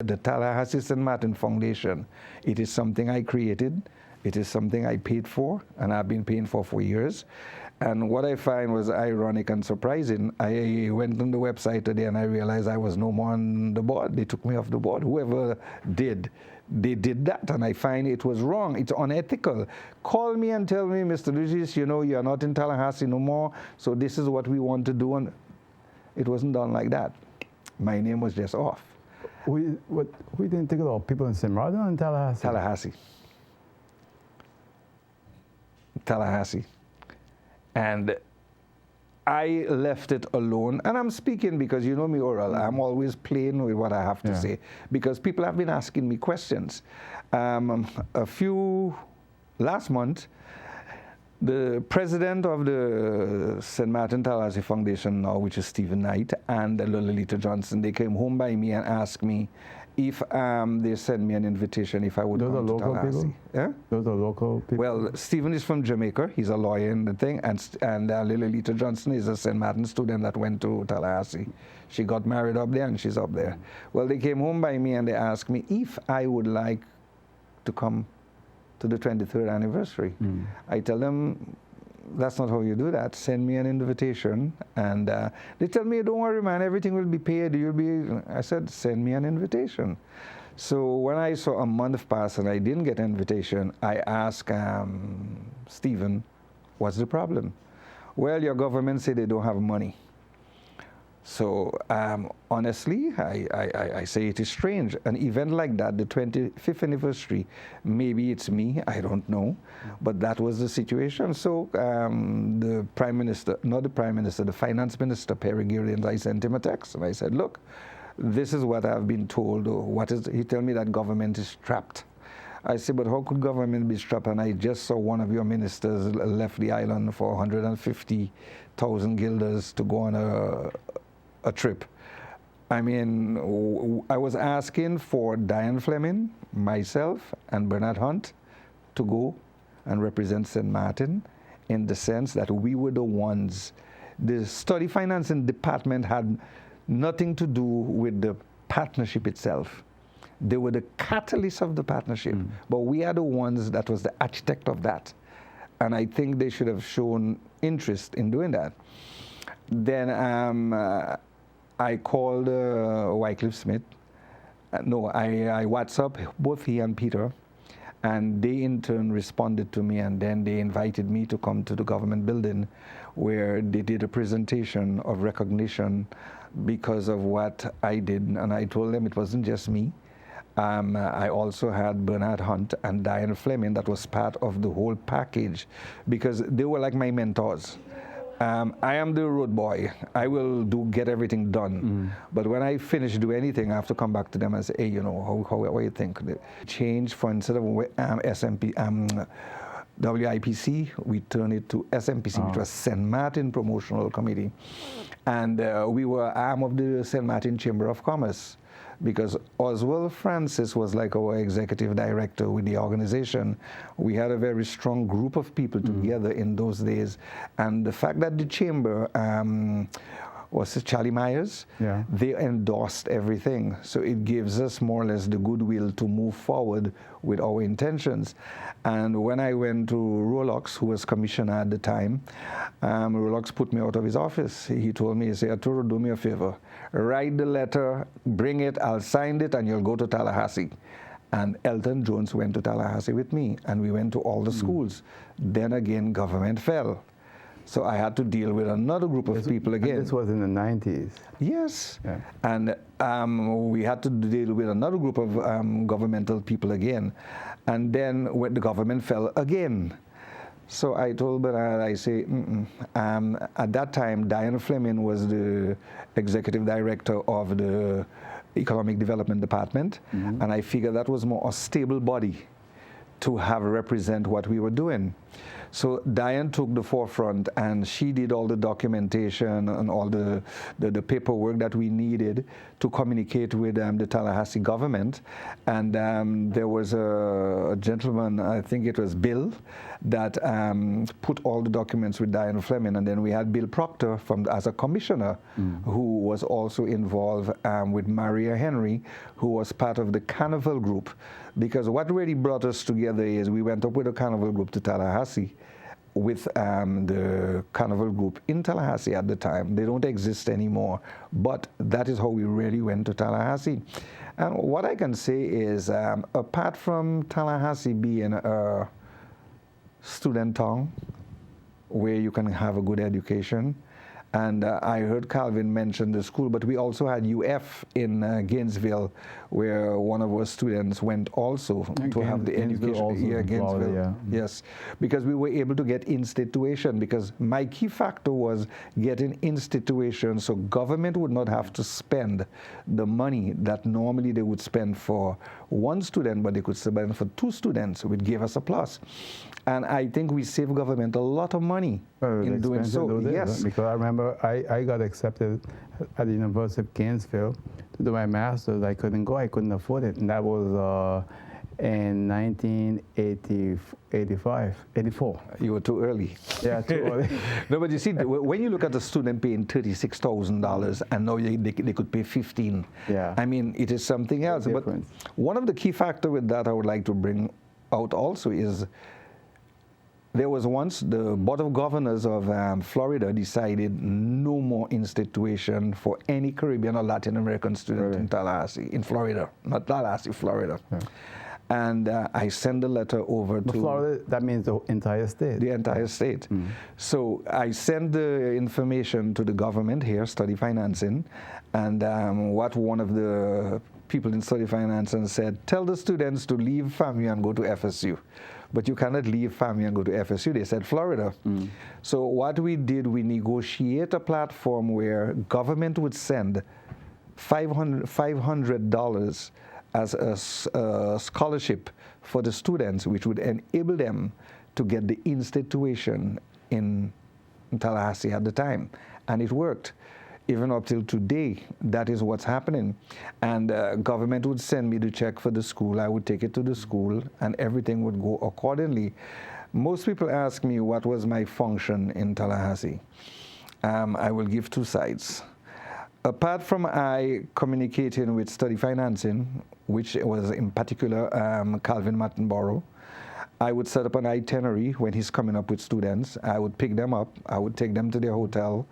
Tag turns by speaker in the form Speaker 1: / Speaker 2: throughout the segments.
Speaker 1: the Tallahassee St. Martin Foundation, it is something I created. It is something I paid for, and I've been paying for years. And what I find was ironic and surprising. I went on the website today and I realized I was no more on the board. They took me off the board. Whoever did, they did that, and I find it was wrong. It's unethical. Call me and tell me, Mr. Lugisse, you know, you're not in Tallahassee no more, so this is what we want to do. And it wasn't done like that. My name was just off.
Speaker 2: We didn't think about people in St. Martin or in Tallahassee?
Speaker 1: Tallahassee. Tallahassee. And I left it alone. And I'm speaking because you know me, Oral. I'm always plain with what I have to say. Because people have been asking me questions. Last month, the president of the St. Martin Tallahassee Foundation now, which is Stephen Knight, and Lolita Johnson, they came home by me and asked me if they sent me an invitation if I would come to Tallahassee.
Speaker 2: People?
Speaker 1: Yeah?
Speaker 2: Those are local people?
Speaker 1: Well, Stephen is from Jamaica. He's a lawyer in the thing. And Lolita Johnson is a St. Martin student that went to Tallahassee. She got married up there and she's up there. Well, they came home by me and they asked me if I would like to come to the 23rd anniversary. I tell them, that's not how you do that. Send me an invitation. And they tell me, don't worry, man, everything will be paid. I said, send me an invitation. So when I saw a month pass and I didn't get an invitation, I asked Stephen, what's the problem? Well, your government said they don't have money. So honestly, I say it is strange. An event like that, the 25th anniversary, maybe it's me, I don't know, but that was the situation. So the Prime Minister, not the Prime Minister, the Finance Minister, Perry Gillians, I sent him a text and I said, look, this is what I've been told. He told me that government is trapped. I said, but how could government be trapped? And I just saw one of your ministers left the island for 150,000 guilders to go on a trip. I mean, I was asking for Diane Fleming, myself, and Bernard Hunt to go and represent St. Martin in the sense that we were the ones. The study financing department had nothing to do with the partnership itself. They were the catalyst of the partnership, but we are the ones that was the architect of that. And I think they should have shown interest in doing that. Then I called Wycliffe Smith. I WhatsApp both he and Peter, and they in turn responded to me, and then they invited me to come to the government building where they did a presentation of recognition because of what I did. And I told them it wasn't just me. I also had Bernard Hunt and Diane Fleming that was part of the whole package because they were like my mentors. I am the road boy. I will get everything done. But when I finish do anything, I have to come back to them and say, hey, you know, how you think? Change for instead of WIPC, we turn it to SMPC, which was St. Martin Promotional Committee. And we were arm of the St. Martin Chamber of Commerce, because Oswald Francis was like our executive director with the organization. We had a very strong group of people together in those days. And the fact that the chamber was Charlie Myers, they endorsed everything. So it gives us more or less the goodwill to move forward with our intentions. And when I went to Rolex, who was commissioner at the time, Rolex put me out of his office. He told me, he said, Arturo, do me a favor. Write the letter, bring it, I'll sign it, and you'll go to Tallahassee. And Elton Jones went to Tallahassee with me, and we went to all the schools. Then again, government fell. So I had to deal with another group of people again.
Speaker 2: This was in the 90s.
Speaker 1: Yes. Yeah. And we had to deal with another group of governmental people again. And then when the government fell again. So I told Bernard, I say, at that time, Diane Fleming was the executive director of the Economic Development Department. And I figured that was more a stable body to have represent what we were doing. So Diane took the forefront, and she did all the documentation and all the paperwork that we needed to communicate with the Tallahassee government. And there was a gentleman, I think it was Bill, that put all the documents with Diane Fleming. And then we had Bill Proctor as a commissioner, who was also involved with Maria Henry, who was part of the Carnival group. Because what really brought us together is we went up with a Carnival group to Tallahassee with the Carnival group in Tallahassee at the time. They don't exist anymore, but that is how we really went to Tallahassee. And what I can say is, apart from Tallahassee being a student town where you can have a good education, and I heard Calvin mention the school, but we also had UF in Gainesville, where one of our students went also to have the education.
Speaker 2: Yeah,
Speaker 1: Gainesville.
Speaker 2: Yeah.
Speaker 1: Yes, because we were able to get in-state tuition, because my key factor was getting in-state tuition, so government would not have to spend the money that normally they would spend for one student, but they could spend for two students, which gave us a plus. And I think we saved government a lot of money in doing so. Yes.
Speaker 2: Because I remember I got accepted at the University of Gainesville to do my master's. I couldn't go. I couldn't afford it. And that was in 1984.
Speaker 1: You were too early.
Speaker 2: Yeah, too early.
Speaker 1: No, but you see, when you look at a student paying $36,000 and now they could pay $15,000,
Speaker 2: yeah.
Speaker 1: I mean, it is something else. But one of the key factors with that I would like to bring out also is, there was once the Board of Governors of Florida decided no more in-state tuition for any Caribbean or Latin American student in Tallahassee, in Florida, not Tallahassee, Florida. Yeah. And I sent a letter over to
Speaker 2: Florida. That means the entire state.
Speaker 1: The entire state. So I sent the information to the government here, Study Financing, and what one of the people in Study Financing said, tell the students to leave FAMU and go to FSU. But you cannot leave FAMU and go to FSU. They said Florida. So what we did, we negotiate a platform where government would send $500 as a scholarship for the students, which would enable them to get the in-state tuition in Tallahassee at the time. And it worked. Even up till today, that is what's happening. And government would send me the check for the school. I would take it to the school, and everything would go accordingly. Most people ask me what was my function in Tallahassee. I will give two sides. Apart from I communicating with Study Financing, which was in particular Calvin Mattenborough, I would set up an itinerary when he's coming up with students. I would pick them up. I would take them to their hotel.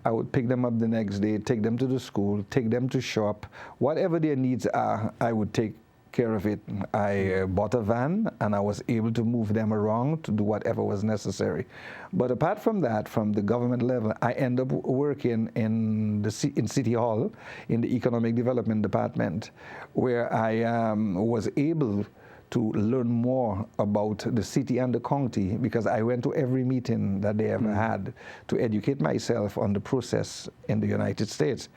Speaker 1: I would pick them up the next day, take them to the school, take them to shop. Whatever their needs are, I would take care of it. I bought a van, and I was able to move them around to do whatever was necessary. But apart from that, from the government level, I ended up working in City Hall, in the Economic Development Department, where I was able to learn more about the city and the county, because I went to every meeting that they ever had to educate myself on the process in the United States.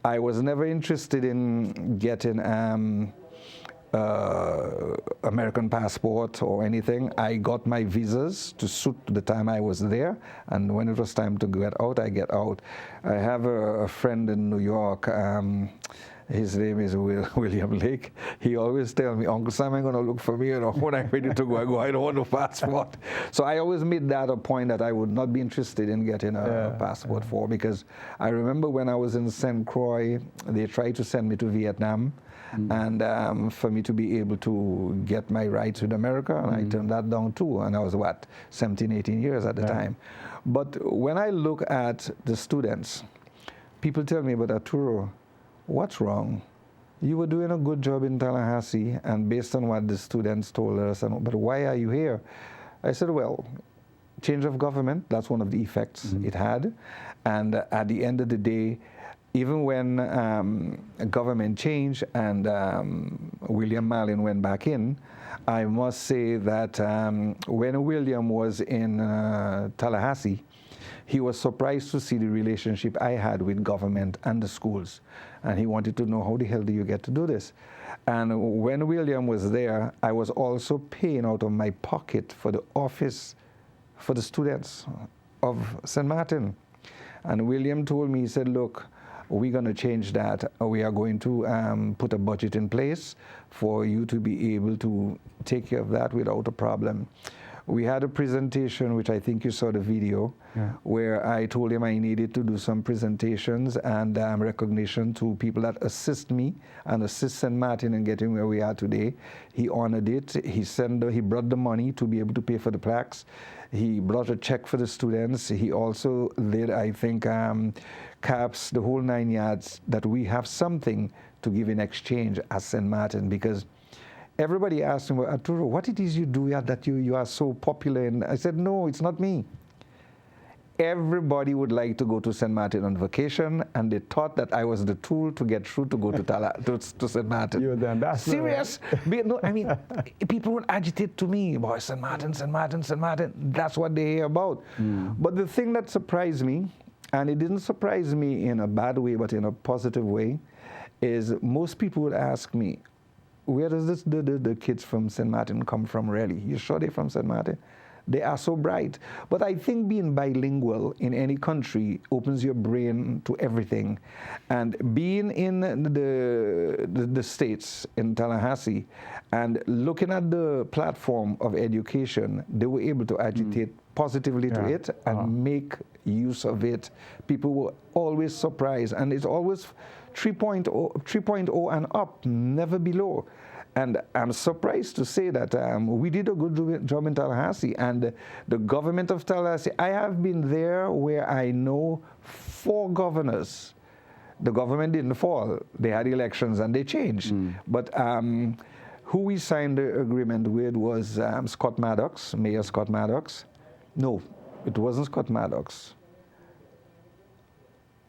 Speaker 1: I was never interested in getting American passport or anything. I got my visas to suit the time I was there, and when it was time to get out, I get out. I have a friend in New York. His name is William Lake. He always tells me, Uncle Sam, I'm going to look for me, when I'm ready to go, I go. I don't want no passport. So I always made that a point that I would not be interested in getting a passport for, because I remember when I was in St. Croix, they tried to send me to Vietnam, and for me to be able to get my rights with America, and I turned that down too, and I was, 17, 18 years at the time. But when I look at the students, people tell me, but Arturo, what's wrong? You were doing a good job in Tallahassee, and based on what the students told us, but why are you here? I said, well, change of government, that's one of the effects it had. And at the end of the day, even when government changed and William Malin went back in, I must say that when William was in Tallahassee, He was surprised to see the relationship I had with government and the schools. And he wanted to know, how the hell do you get to do this? And when William was there, I was also paying out of my pocket for the office for the students of St. Martin. And William told me, he said, look, we're going to change that. We are going to put a budget in place for you to be able to take care of that without a problem. We had a presentation, which I think you saw the video, where I told him I needed to do some presentations and recognition to people that assist me and assist St. Martin in getting where we are today. He honored it. He brought the money to be able to pay for the plaques. He brought a check for the students. He also did, I think, caps, the whole 9 yards, that we have something to give in exchange as St. Martin, because everybody asked him, Arturo, what it is you do that you are so popular? And I said, no, it's not me. Everybody would like to go to St. Martin on vacation, and they thought that I was the tool to get through to go to St. Martin.
Speaker 2: You're the ambassador.
Speaker 1: Serious? No, I mean, people would agitate to me, boy, St. Martin, St. Martin, St. Martin. That's what they hear about. But the thing that surprised me, and it didn't surprise me in a bad way, but in a positive way, is most people would ask me, where does the kids from St. Martin come from, really? You sure they're from St. Martin? They are so bright. But I think being bilingual in any country opens your brain to everything. And being in the States, in Tallahassee, and looking at the platform of education, they were able to agitate positively to it and make use of it. People were always surprised, and it's always 3.0 and up, never below. And I'm surprised to say that we did a good job in Tallahassee, and the government of Tallahassee, I have been there where I know 4 governors. The government didn't fall. They had elections and they changed. But who we signed the agreement with was Scott Maddox, Mayor Scott Maddox. No, it wasn't Scott Maddox.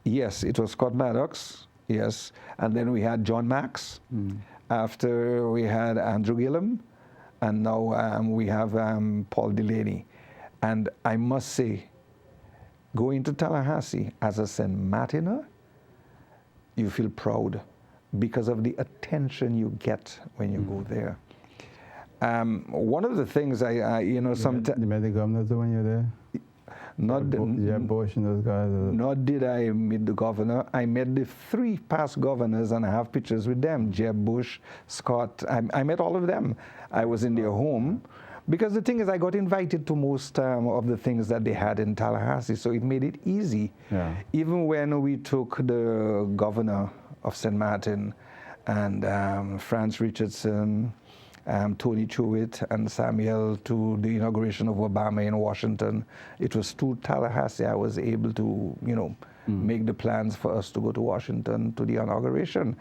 Speaker 1: Yes, it was Scott Maddox, yes. And then we had John Max. After we had Andrew Gillum, and now we have Paul Delaney. And I must say, going to Tallahassee as a St. Martiner, you feel proud because of the attention you get when you go there. One of the things sometimes...
Speaker 2: You met the governors when you were there? Jeb Bush and those guys?
Speaker 1: Not did I meet the governor. I met the 3 past governors, and I have pictures with them. Jeb Bush, Scott, I met all of them. I was in their home. Because the thing is, I got invited to most of the things that they had in Tallahassee, so it made it easy. Even when we took the governor of St. Martin and Franz Richardson, Tony Truitt and Samuel to the inauguration of Obama in Washington. It was through Tallahassee I was able to, make the plans for us to go to Washington to the inauguration.